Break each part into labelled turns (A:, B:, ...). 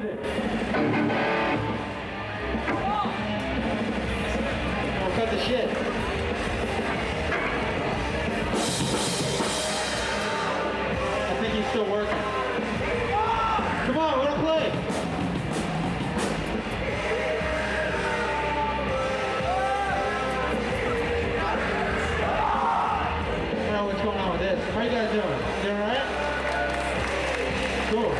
A: it?
B: I'll cut the shit. I think he's still working. Come on, wanna play? I don't know what's going on with this. How you guys doing? Doing alright? Cool.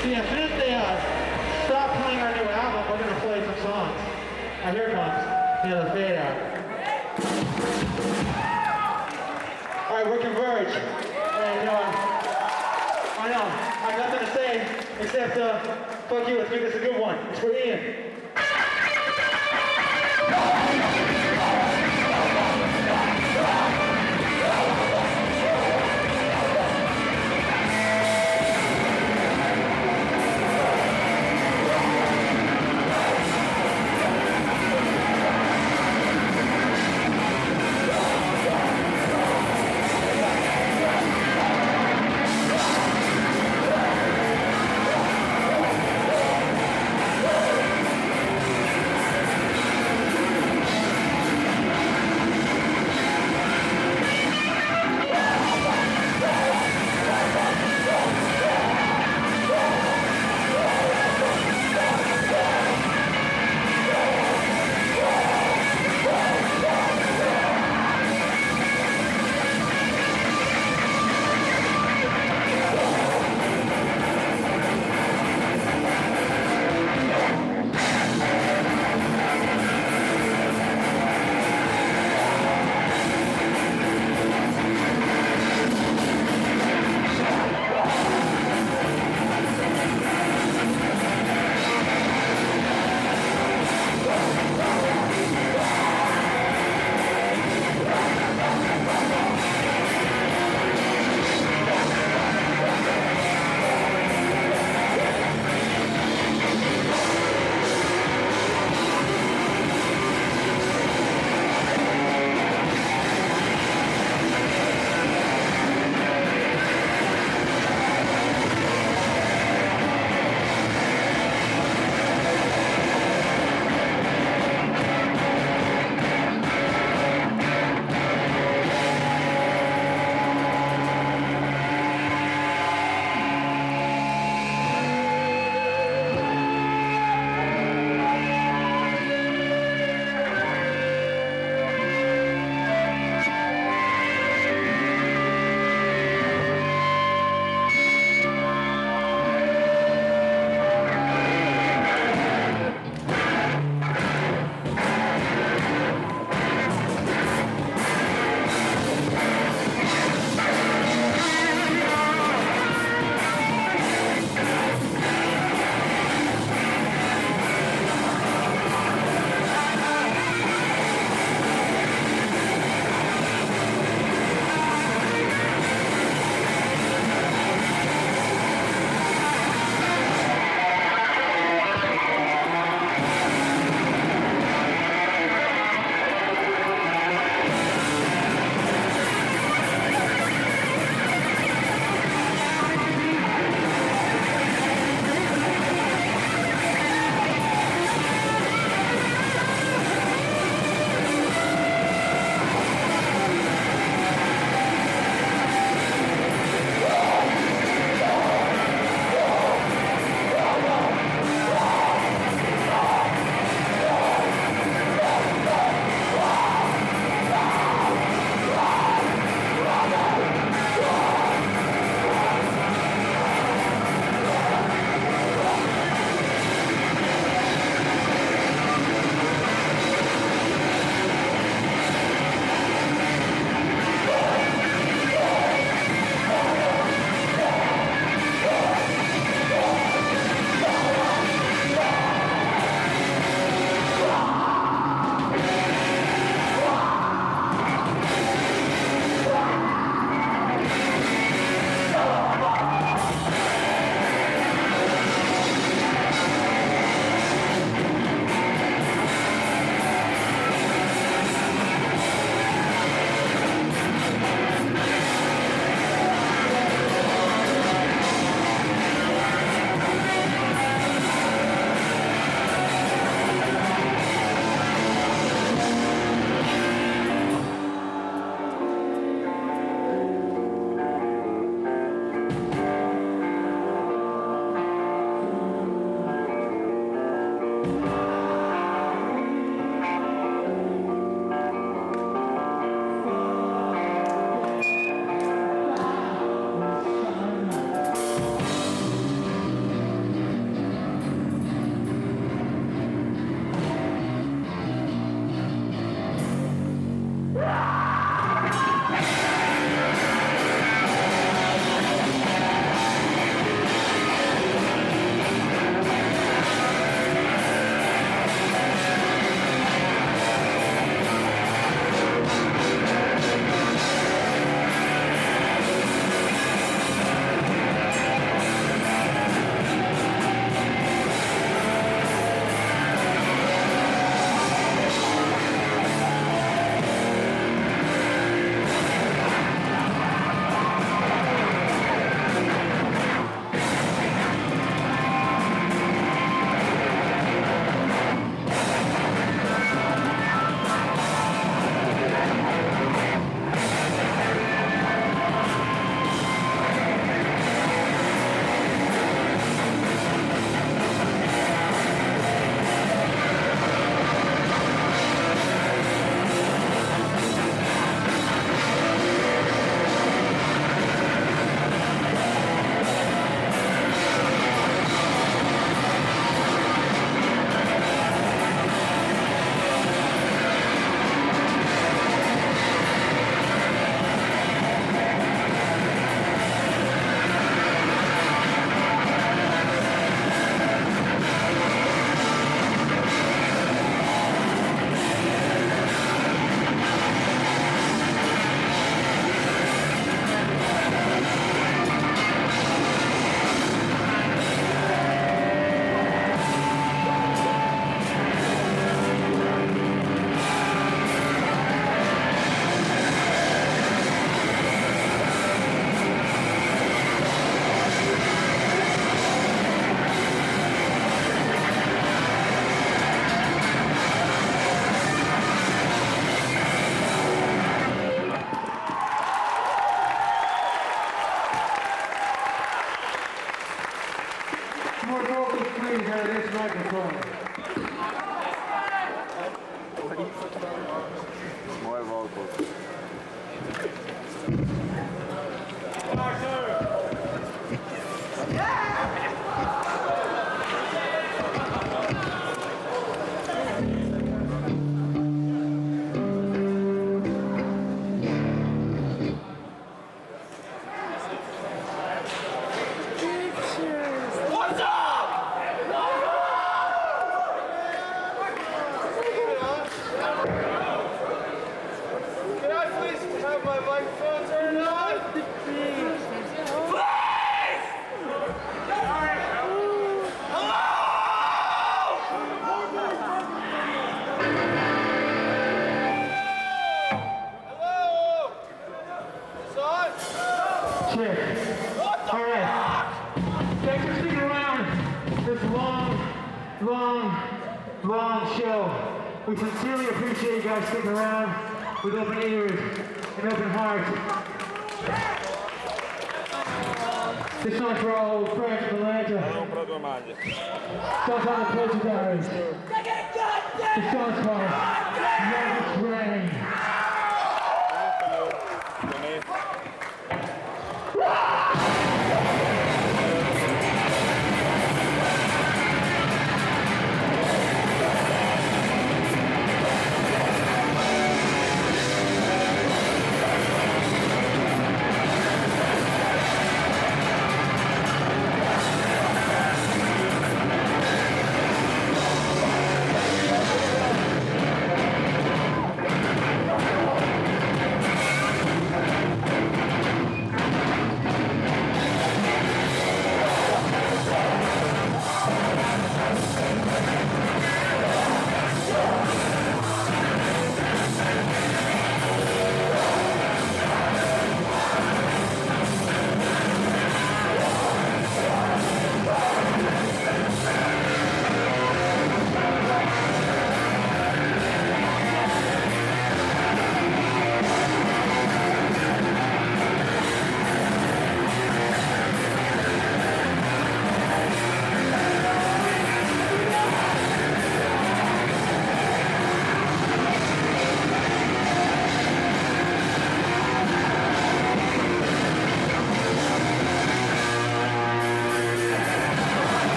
B: So yeah, as soon as they stop playing our new album, we're gonna play some songs. Here it comes. Yeah, the fade out. Alright, we're Converge. And I know, I have nothing to say except fuck you, let's make this a good one. It's for Ian.
A: have my microphone turned on?
B: Cheers. All right. Thanks for sticking around this long show. We sincerely appreciate you guys sticking around with open ears and open hearts. This song's for all old friends from Atlanta. Song's on the Pleasure Diaries. This song's called Young Train.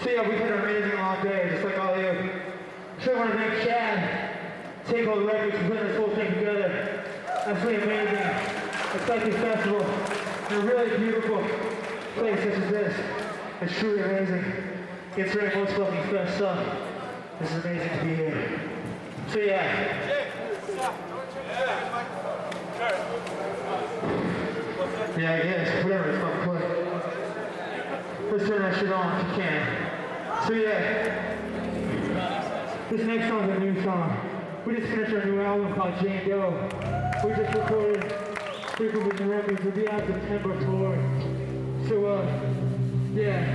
B: So yeah, we've had an amazing long day, just like all of you. So I want to thank Chad, Takeover Records, for putting this whole thing together. Absolutely amazing. It's like this festival in a really beautiful place such as this. It's truly amazing. It's very most fucking fest stuff. This is amazing to be here. So yeah. Yeah, I guess, whatever, it's fun play. Let's turn that shit on if you can. So yeah, this next song's a new song. We just finished our new album called Jane Doe. We just recorded Frequent Records. It'll be out September 4th. So yeah,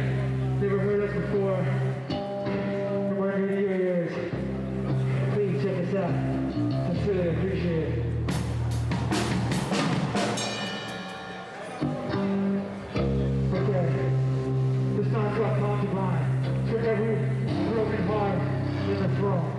B: never heard us before. From our new years. Please check us out. Sincerely appreciate it. For every broken heart in the throne.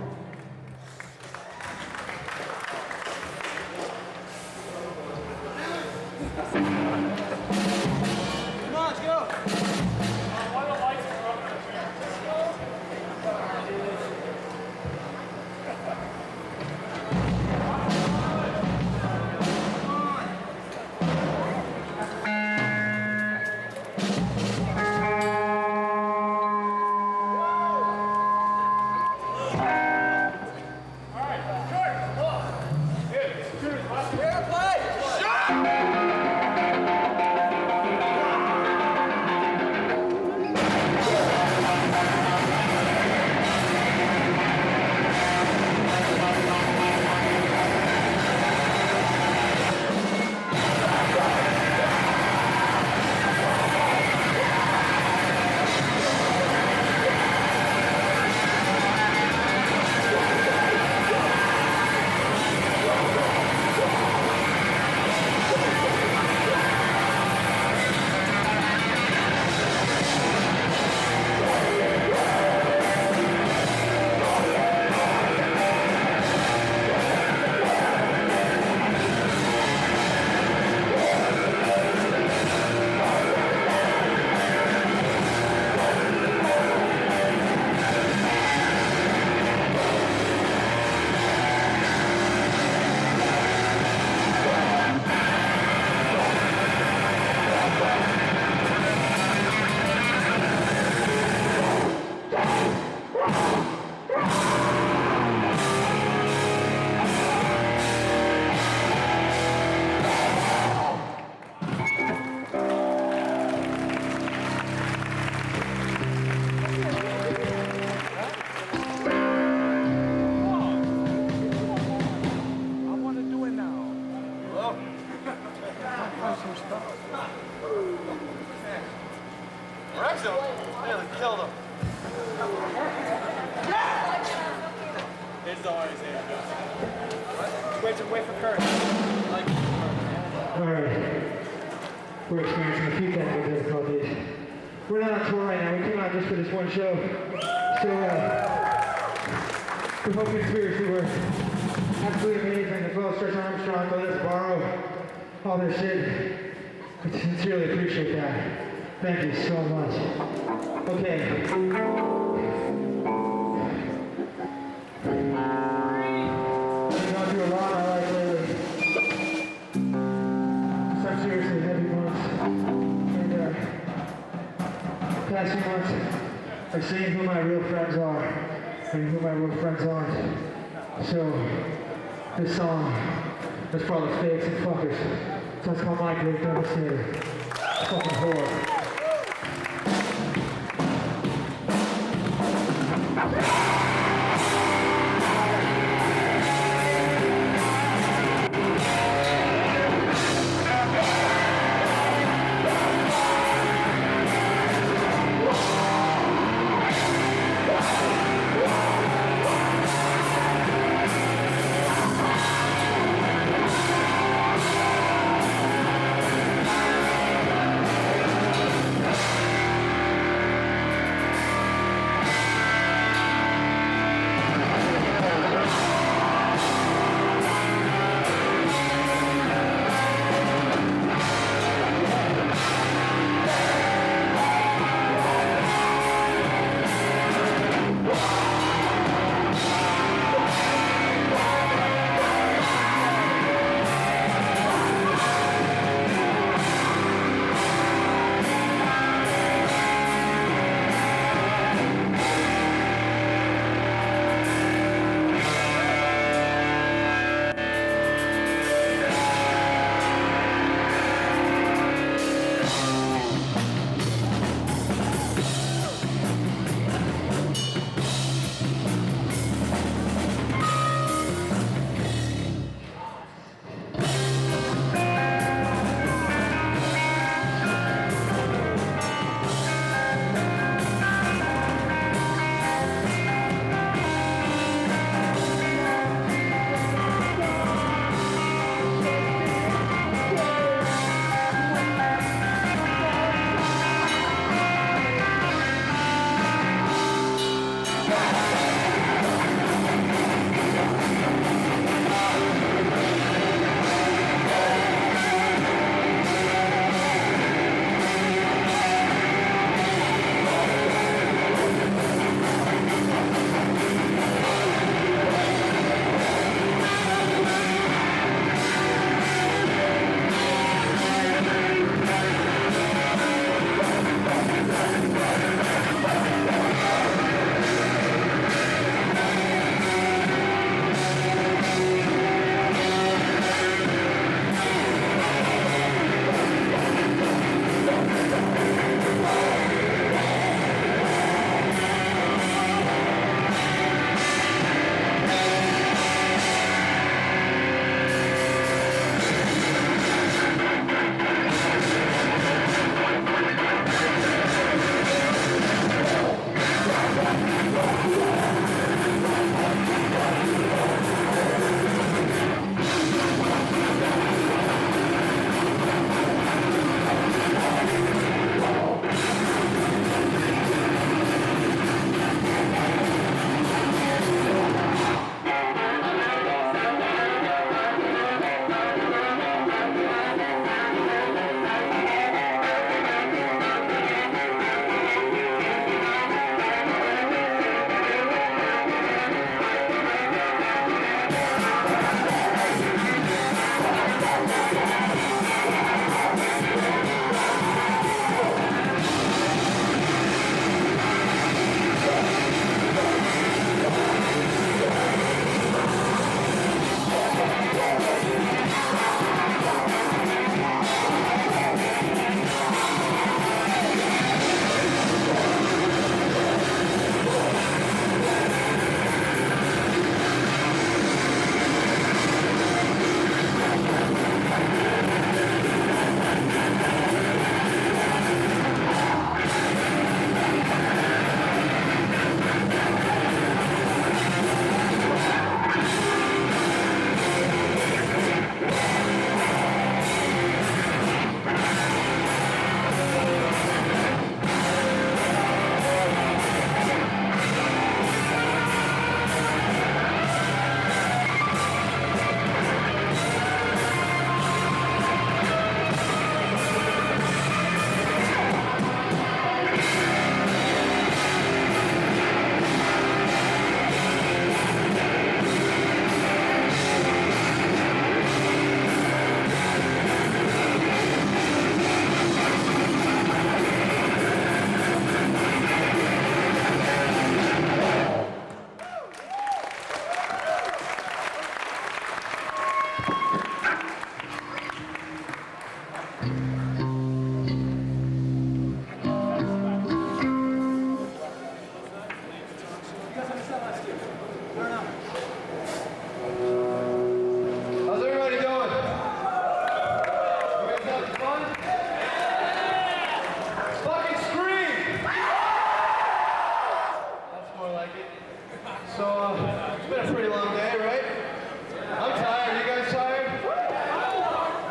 A: Rexham nearly killed him. It's always here. Wait for Curry.
B: Alright. We're experiencing a few technical difficulties. We're not on tour right now. We came out just for this one show. So, the whole conspiracy were absolutely amazing. As well as Stretch Armstrong, let us borrow all their shit. I sincerely appreciate that. Thank you so much. Okay. I've gone through a lot in my life lately. Some seriously heavy months. And past few months, I've seen who my real friends are and who my real friends aren't. So, this song is for all the fakes and fuckers. So it's called My Great Devastator. Fucking whore.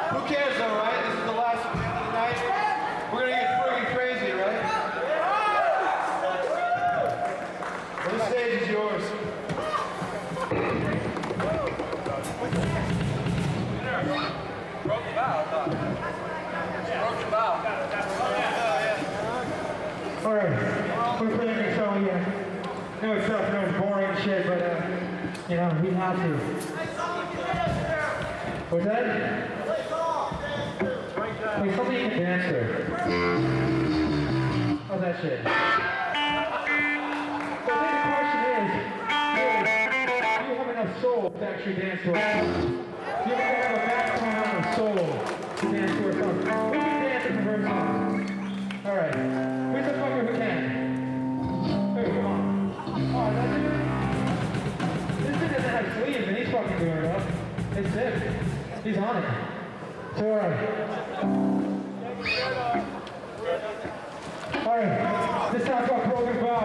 A: Who cares though, right? This is the last of the night. We're gonna get friggin' crazy, right? Well, the stage is yours. Broke the bow, I thought. Broke the bow.
B: Alright, we're playing this song again. No, it's tough, no, it's boring shit, but you know, we have to. What's that? Wait, somebody can dance to. How's that shit? So then the question is, do you have enough soul to actually dance to it? Do you have a backbone on of soul to dance to a song? Who can dance to her song? Alright, who's the fucker who can? Hey, come on. Oh, that's it? This dude doesn't have sleeves and he's fucking doing it up. It's sick. He's on it. So, alright. Alright, this sounds called Broken Bow.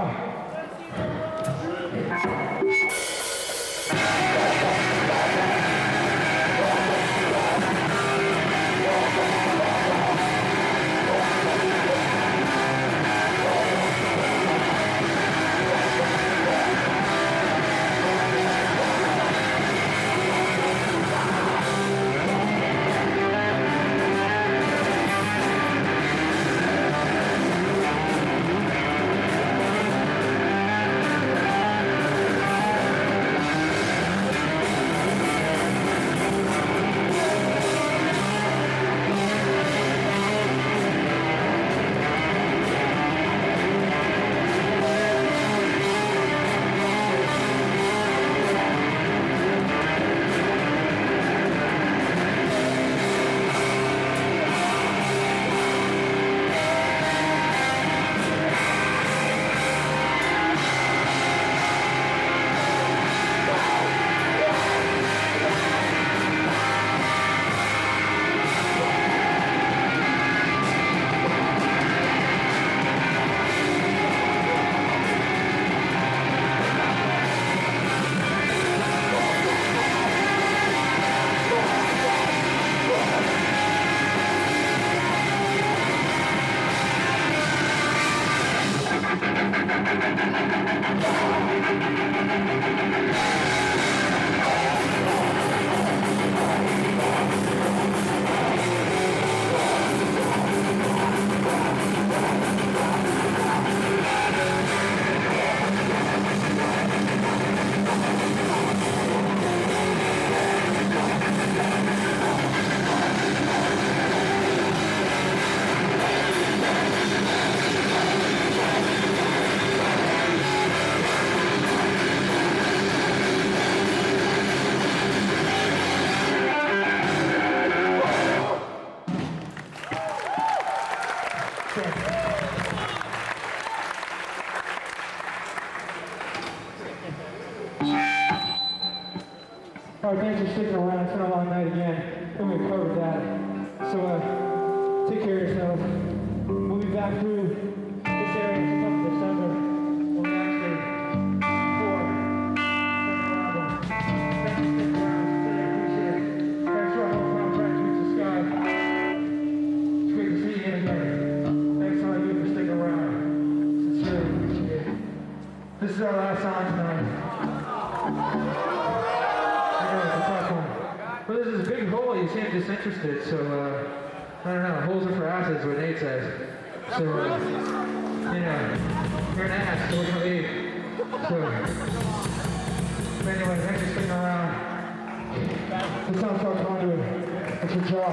B: Alright, thanks for sticking around. It's been a long night again. And we covered that. So, take care of yourself. We'll be back through this area sometime in December when we actually tour second album. Thanks for sticking around. Really appreciate it. Thanks to our hometown friends, Reach the Sky. It's great to see you again. Thanks to all you for sticking around. Sincerely appreciate it. This is our last song tonight. Well, this is a big hole. You seem disinterested, so I don't know. Holes are for asses, what Nate says. So, you know, you're an ass, so we're gonna leave. So, anyway, thanks for sticking around. This sounds called Conduit. It's your jaw.